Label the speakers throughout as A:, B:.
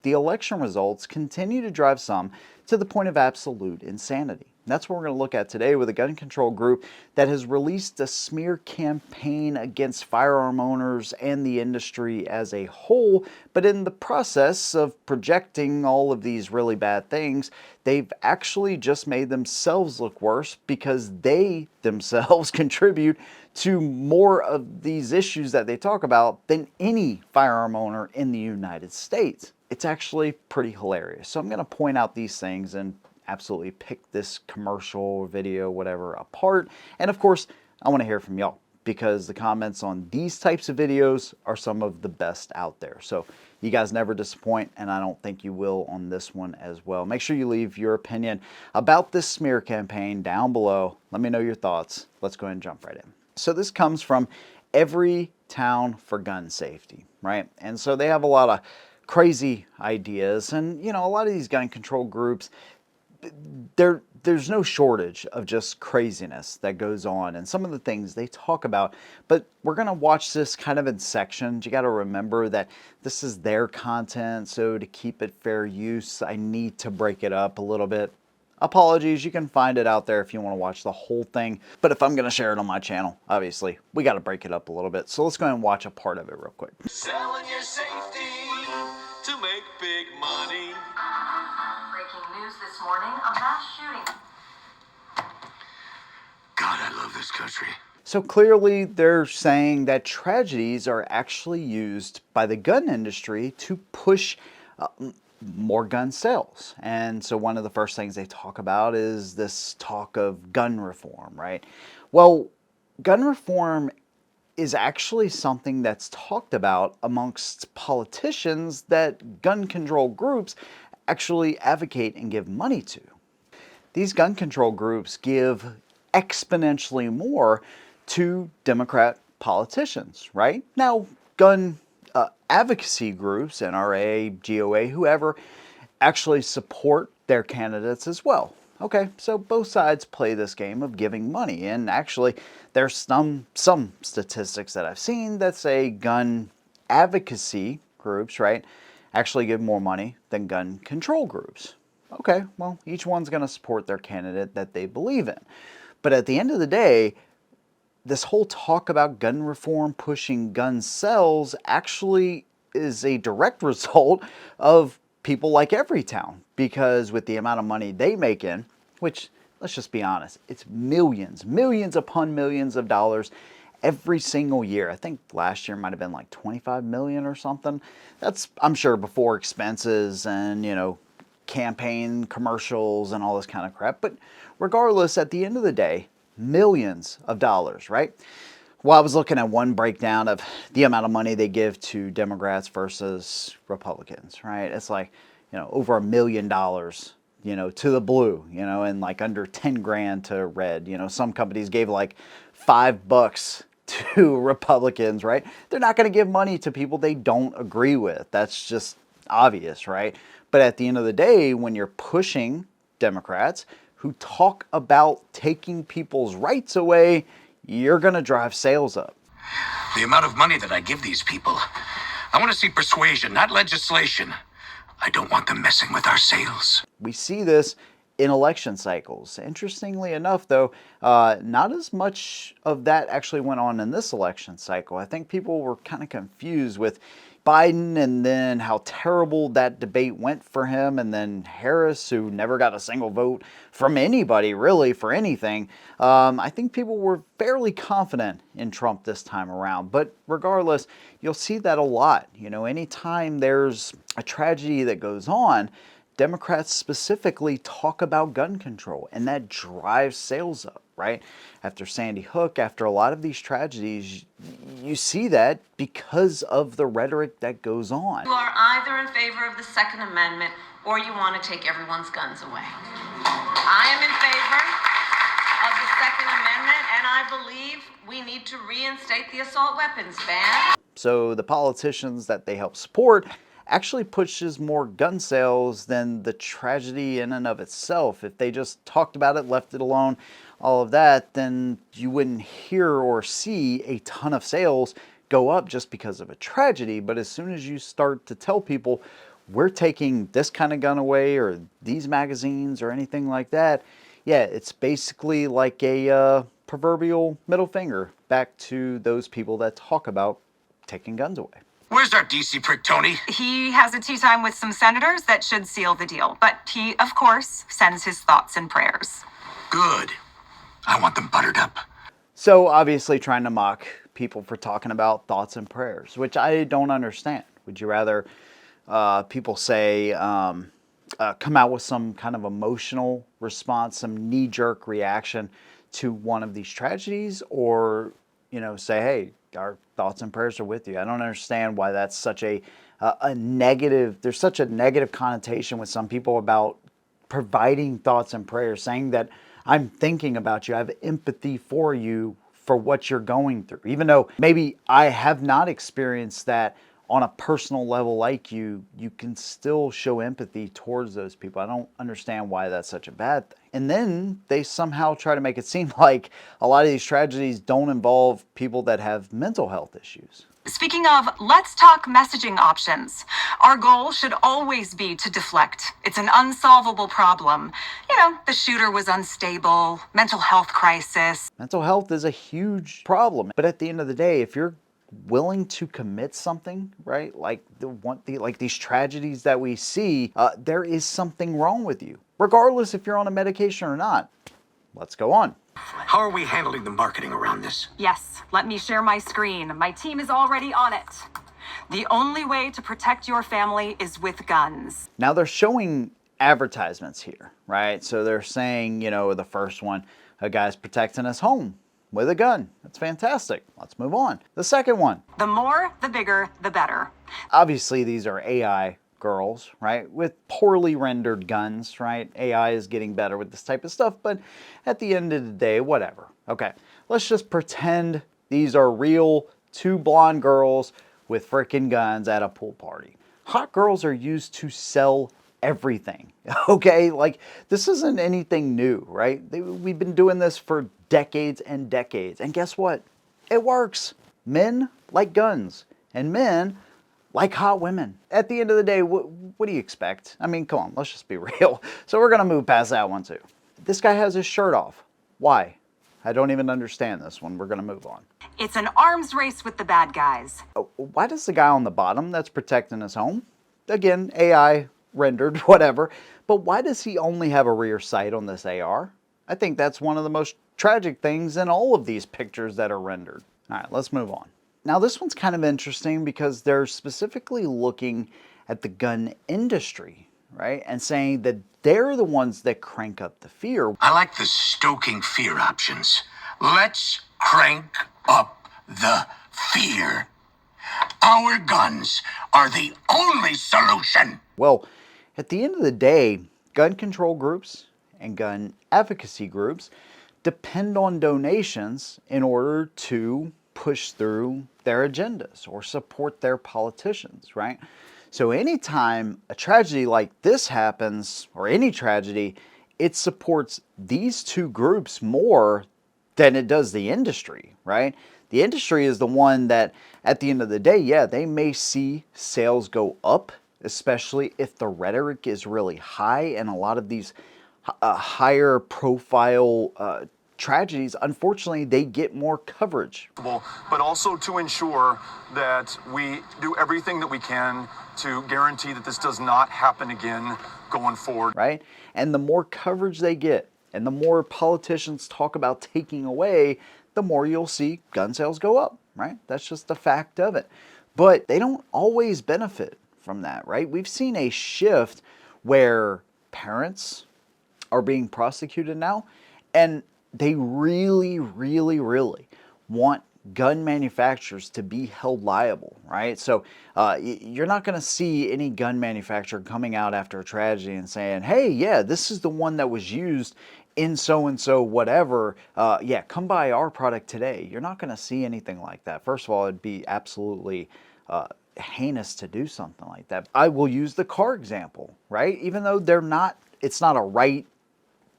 A: The election results continue to drive some to the point of absolute insanity. That's what we're going to look at today with a gun control group that has released a smear campaign against firearm owners and the industry as a whole. But in the process of projecting all of these really bad things, they've actually just made themselves look worse because they themselves contribute to more of these issues that they talk about than any firearm owner in the United States. It's actually pretty hilarious. So I'm going to point out these things and absolutely pick this commercial, video, whatever apart. And of course, I want to hear from y'all because the comments on these types of videos are some of the best out there. So you guys never disappoint, and I don't think you will on this one as well. Make sure you leave your opinion about this smear campaign down below. Let me know your thoughts. Let's go ahead and jump right in. So this comes from Every Town for Gun Safety, right? And so they have a lot of crazy ideas, and you know, a lot of these gun control groups, there's no shortage of just craziness that goes on and some of the things they talk about, but we're going to watch this kind of in sections. You got to remember that this is their content, so to keep it fair use, I need to break it up a little bit. Apologies, you can find it out there if you want to watch the whole thing, but if I'm going to share it on my channel, obviously we got to break it up a little bit. So let's go ahead and watch a part of it real quick.
B: Selling your safety to make big money.
C: Breaking news this morning, a mass shooting.
B: God, I love this country.
A: So clearly they're saying that tragedies are actually used by the gun industry to push more gun sales. And so one of the first things they talk about is this talk of gun reform, right? Well, gun reform is actually something that's talked about amongst politicians that gun control groups actually advocate and give money to. These gun control groups give exponentially more to Democrat politicians, right? Now, gun advocacy groups, NRA, GOA, whoever, actually support their candidates as well. Okay, so both sides play this game of giving money, and actually there's some statistics that I've seen that say gun advocacy groups, right, actually give more money than gun control groups. Okay, well, each one's going to support their candidate that they believe in. But at the end of the day, this whole talk about gun reform pushing gun sales actually is a direct result of people like Everytown, because with the amount of money they make in, which, let's just be honest, it's millions upon millions of dollars every single year. I think last year might have been like 25 million or something. That's, I'm sure, before expenses and, you know, campaign commercials and all this kind of crap. But regardless, at the end of the day, millions of dollars, right? Well, I was looking at one breakdown of the amount of money they give to Democrats versus Republicans, right? It's like, you know, over $1 million, you know, to the blue, you know, and like under 10 grand to red. You know, some companies gave like $5 to Republicans, right? They're not going to give money to people they don't agree with. That's just obvious, right? But at the end of the day, when you're pushing Democrats who talk about taking people's rights away, you're going to drive sales up.
B: The amount of money that I give these people, I want to see persuasion, not legislation. I don't want them messing with our sales.
A: We see this in election cycles. Interestingly enough, though, not as much of that actually went on in this election cycle. I think people were kind of confused with Biden and then how terrible that debate went for him, and then Harris, who never got a single vote from anybody really for anything. I think people were fairly confident in Trump this time around, but regardless, you'll see that a lot. You know, anytime there's a tragedy that goes on, Democrats specifically talk about gun control, and that drives sales up, right? After Sandy Hook, after a lot of these tragedies, you see that because of the rhetoric that goes on.
C: You are either in favor of the Second Amendment or you want to take everyone's guns away. I am in favor of the Second Amendment, and I believe we need to reinstate the assault weapons ban.
A: So the politicians that they help support actually pushes more gun sales than the tragedy in and of itself. If they just talked about it, left it alone, all of that, then you wouldn't hear or see a ton of sales go up just because of a tragedy. But as soon as you start to tell people we're taking this kind of gun away or these magazines or anything like that, yeah, it's basically like a proverbial middle finger back to those people that talk about taking guns away.
B: Where's our DC prick, Tony?
D: He has a tea time with some senators that should seal the deal. But he, of course, sends his thoughts and prayers.
B: Good. I want them buttered up.
A: So obviously trying to mock people for talking about thoughts and prayers, which I don't understand. Would you rather people say, come out with some kind of emotional response, some knee-jerk reaction to one of these tragedies, or, you know, say, hey, our thoughts and prayers are with you? I don't understand why that's such a negative, there's such a negative connotation with some people about providing thoughts and prayers, saying that I'm thinking about you, I have empathy for you for what you're going through. Even though maybe I have not experienced that on a personal level like you can still show empathy towards those people. I don't understand why that's such a bad thing. And then they somehow try to make it seem like a lot of these tragedies don't involve people that have mental health issues.
D: Speaking of, let's talk messaging options. Our goal should always be to deflect. It's an unsolvable problem. You know, the shooter was unstable, mental health crisis.
A: Mental health is a huge problem. But at the end of the day, if you're willing to commit something, right, like these tragedies that we see, there is something wrong with you, regardless if you're on a medication or not. Let's go on.
B: How are we handling the marketing around this?
D: Yes, let me share my screen. My team is already on it. The only way to protect your family is with guns.
A: Now they're showing advertisements here, right? So they're saying, you know, the first one, a guy's protecting his home with a gun. That's fantastic. Let's move on. The second one.
D: The more, the bigger, the better.
A: Obviously, these are AI girls, right? With poorly rendered guns, right? AI is getting better with this type of stuff, but at the end of the day, whatever. Okay, let's just pretend these are real two blonde girls with frickin' guns at a pool party. Hot girls are used to sell everything, okay? Like, this isn't anything new, right? We've been doing this for decades and decades, and guess what? It works. Men like guns, and men like hot women. At the end of the day, what do you expect? I mean, come on, let's just be real. So we're gonna move past that one too. This guy has his shirt off. Why? I don't even understand this one. We're gonna move on.
D: It's an arms race with the bad guys.
A: Why does the guy on the bottom that's protecting his home, again, AI rendered, whatever, but why does he only have a rear sight on this AR? I think that's one of the most tragic things in all of these pictures that are rendered. All right, let's move on. Now this one's kind of interesting because they're specifically looking at the gun industry, right? And saying that they're the ones that crank up the fear.
B: I like the stoking fear options. Let's crank up the fear. Our guns are the only solution.
A: Well, at the end of the day, gun control groups and gun advocacy groups depend on donations in order to push through their agendas or support their politicians, right? So anytime a tragedy like this happens, or any tragedy, it supports these two groups more than it does the industry, right? The industry is the one that, at the end of the day, yeah, they may see sales go up, especially if the rhetoric is really high, and a lot of these higher profile tragedies, unfortunately, they get more coverage.
E: But also to ensure that we do everything that we can to guarantee that this does not happen again going forward.
A: Right? And the more coverage they get, and the more politicians talk about taking away, the more you'll see gun sales go up, right? That's just the fact of it. But they don't always benefit from that, right? We've seen a shift where parents are being prosecuted now, and they really, really, really want gun manufacturers to be held liable, right? So you're not going to see any gun manufacturer coming out after a tragedy and saying, hey, yeah, this is the one that was used in so-and-so whatever. Yeah, come buy our product today. You're not going to see anything like that. First of all, it'd be absolutely heinous to do something like that. I will use the car example, right? Even though it's not a right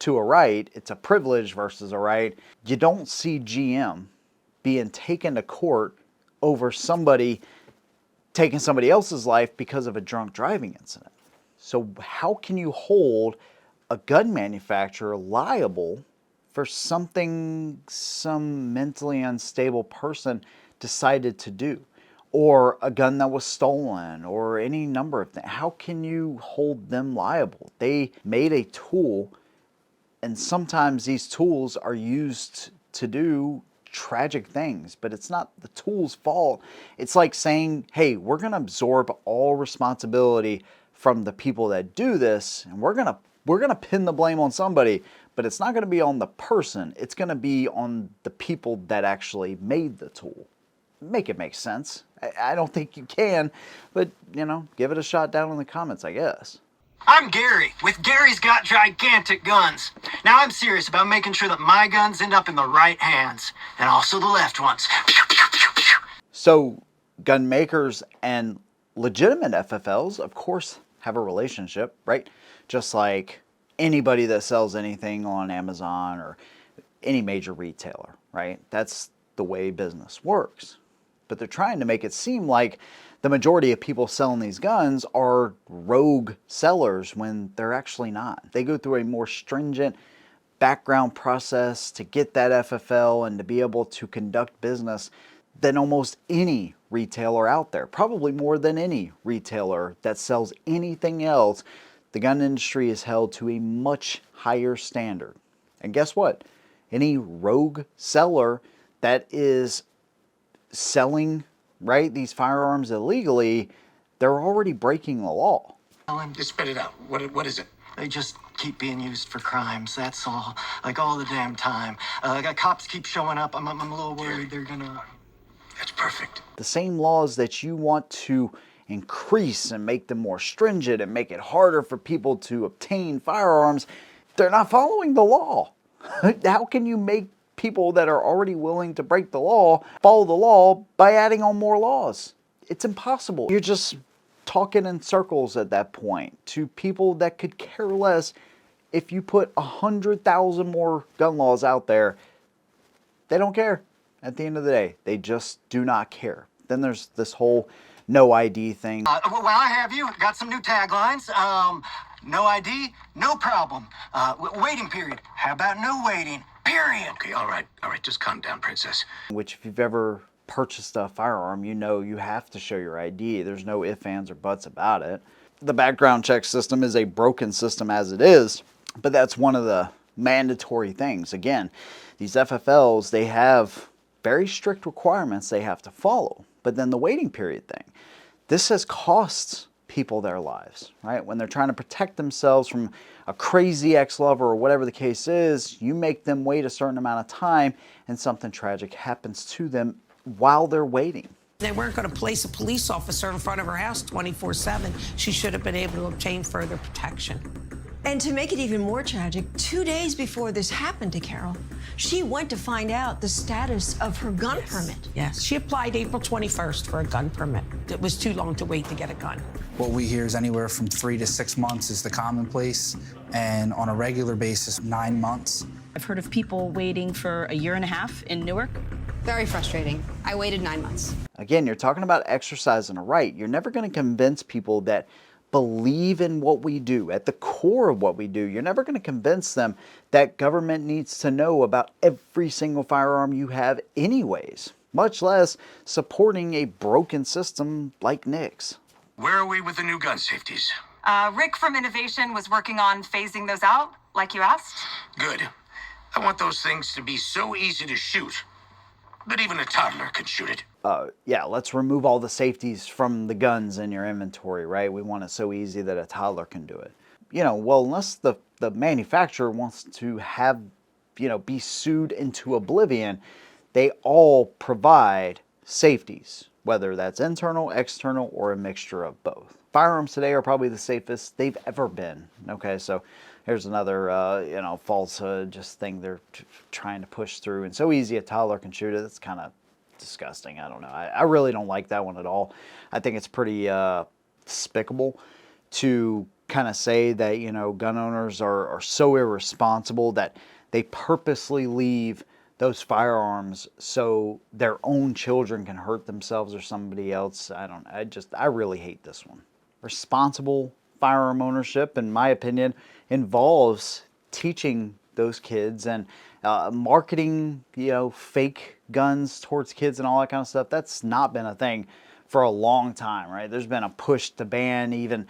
A: to a right, it's a privilege versus a right. You don't see GM being taken to court over somebody taken somebody else's life because of a drunk driving incident. So how can you hold a gun manufacturer liable for something some mentally unstable person decided to do? Or a gun that was stolen, or any number of things? How can you hold them liable? They made a tool, and sometimes these tools are used to do tragic things, but it's not the tool's fault. It's like saying, hey, we're going to absorb all responsibility from the people that do this, and we're going to pin the blame on somebody, but it's not going to be on the person. It's going to be on the people that actually made the tool. Make it make sense. I don't think you can, but, give it a shot down in the comments, I guess.
F: I'm Gary, with Gary's Got Gigantic Guns. Now I'm serious about making sure that my guns end up in the right hands, and also the left ones. Pew, pew, pew, pew.
A: So, gun makers and legitimate FFLs, of course, have a relationship, right? Just like anybody that sells anything on Amazon or any major retailer, right? That's the way business works. But they're trying to make it seem like the majority of people selling these guns are rogue sellers when they're actually not. They go through a more stringent background process to get that FFL and to be able to conduct business than almost any retailer out there. Probably more than any retailer that sells anything else. The gun industry is held to a much higher standard. And guess what? Any rogue seller that is selling, right, these firearms illegally, they're already breaking the law.
B: Just spit it out. What is it?
F: They just keep being used for crimes, that's all. Like all the damn time. Cops keep showing up. I'm a little worried they're gonna...
B: That's perfect.
A: The same laws that you want to increase and make them more stringent and make it harder for people to obtain firearms, they're not following the law. How can you make people that are already willing to break the law follow the law by adding on more laws? It's impossible. You're just talking in circles at that point to people that could care less if you put 100,000 more gun laws out there. They don't care. At the end of the day, they just do not care. Then there's this whole no ID thing.
F: Well, I have you. Got some new taglines. No ID, no problem. Waiting period. How about no waiting? Period.
B: Okay, all right. Just calm down, princess.
A: Which, if you've ever purchased a firearm, you know you have to show your ID. There's no ifs, ands, or buts about it. The background check system is a broken system as it is, but that's one of the mandatory things. Again, these FFLs, they have very strict requirements they have to follow. But then the waiting period thing, this has cost people their lives, right? When they're trying to protect themselves from a crazy ex-lover or whatever the case is, you make them wait a certain amount of time and something tragic happens to them while they're waiting.
G: They weren't going to place a police officer in front of her house 24/7. She should have been able to obtain further protection.
H: And to make it even more tragic, 2 days before this happened to Carol, she went to find out the status of her gun permit.
G: Yes, she applied April 21st for a gun permit. It was too long to wait to get a gun.
I: What we hear is anywhere from 3 to 6 months is the commonplace, and on a regular basis, 9 months.
J: I've heard of people waiting for a year and a half in Newark.
K: Very frustrating. I waited 9 months.
A: Again, you're talking about exercising a right. You're never going to convince people that believe in what we do, at the core of what we do. You're never going to convince them that government needs to know about every single firearm you have anyways, much less supporting a broken system like Nick's.
B: Where are we with the new gun safeties?
D: Rick from Innovation was working on phasing those out, like you asked.
B: Good. I want those things to be so easy to shoot that even a toddler could shoot it.
A: Yeah, let's remove all the safeties from the guns in your inventory, right? We want it so easy that a toddler can do it. Well, unless the manufacturer wants to have, be sued into oblivion, they all provide safeties, whether that's internal, external, or a mixture of both. Firearms today are probably the safest they've ever been. Okay, so here's another, falsehood, just thing they're trying to push through. And so easy a toddler can shoot it. It's kind of disgusting. I don't know. I really don't like that one at all. I think it's pretty despicable to kind of say that, gun owners are so irresponsible that they purposely leave those firearms so their own children can hurt themselves or somebody else. I really hate this one. Responsible firearm ownership, in my opinion, involves teaching those kids and marketing, fake guns towards kids and all that kind of stuff. That's not been a thing for a long time, right? There's been a push to ban even,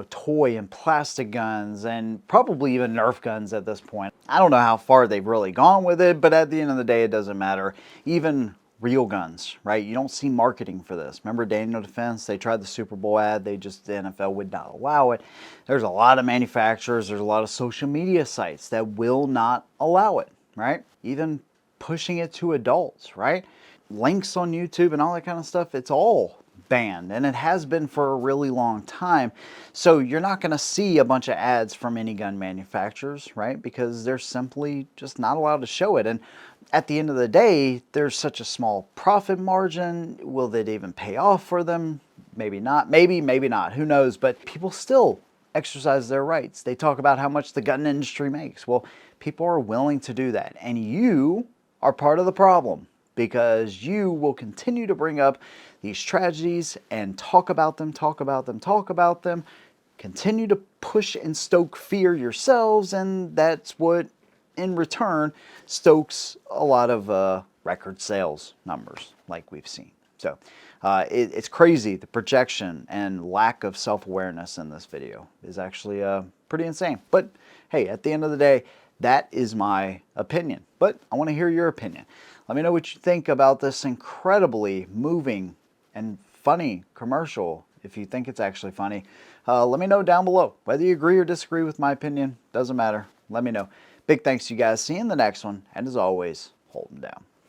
A: toy and plastic guns and probably even Nerf guns at this point. I don't know how far they've really gone with it, but at the end of the day, it doesn't matter. Even real guns, right? You don't see marketing for this. Remember Daniel Defense? They tried the Super Bowl ad. The NFL would not allow it. There's a lot of manufacturers. There's a lot of social media sites that will not allow it, right? Even pushing it to adults, right? Links on YouTube and all that kind of stuff, it's all banned, and it has been for a really long time. So you're not going to see a bunch of ads from any gun manufacturers, right? Because they're simply just not allowed to show it. And at the end of the day, there's such a small profit margin. Will that even pay off for them? Maybe not. Maybe not. Who knows? But people still exercise their rights. They talk about how much the gun industry makes. Well, people are willing to do that. And you are part of the problem, because you will continue to bring up these tragedies and talk about them, continue to push and stoke fear yourselves, and that's what, in return, stokes a lot of record sales numbers like we've seen. So it's crazy. The projection and lack of self-awareness in this video is actually pretty insane. But hey, at the end of the day, that is my opinion. But I want to hear your opinion. Let me know what you think about this incredibly moving and funny commercial. If you think it's actually funny, let me know down below. Whether you agree or disagree with my opinion, doesn't matter. Let me know. Big thanks to you guys. See you in the next one. And as always, hold them down.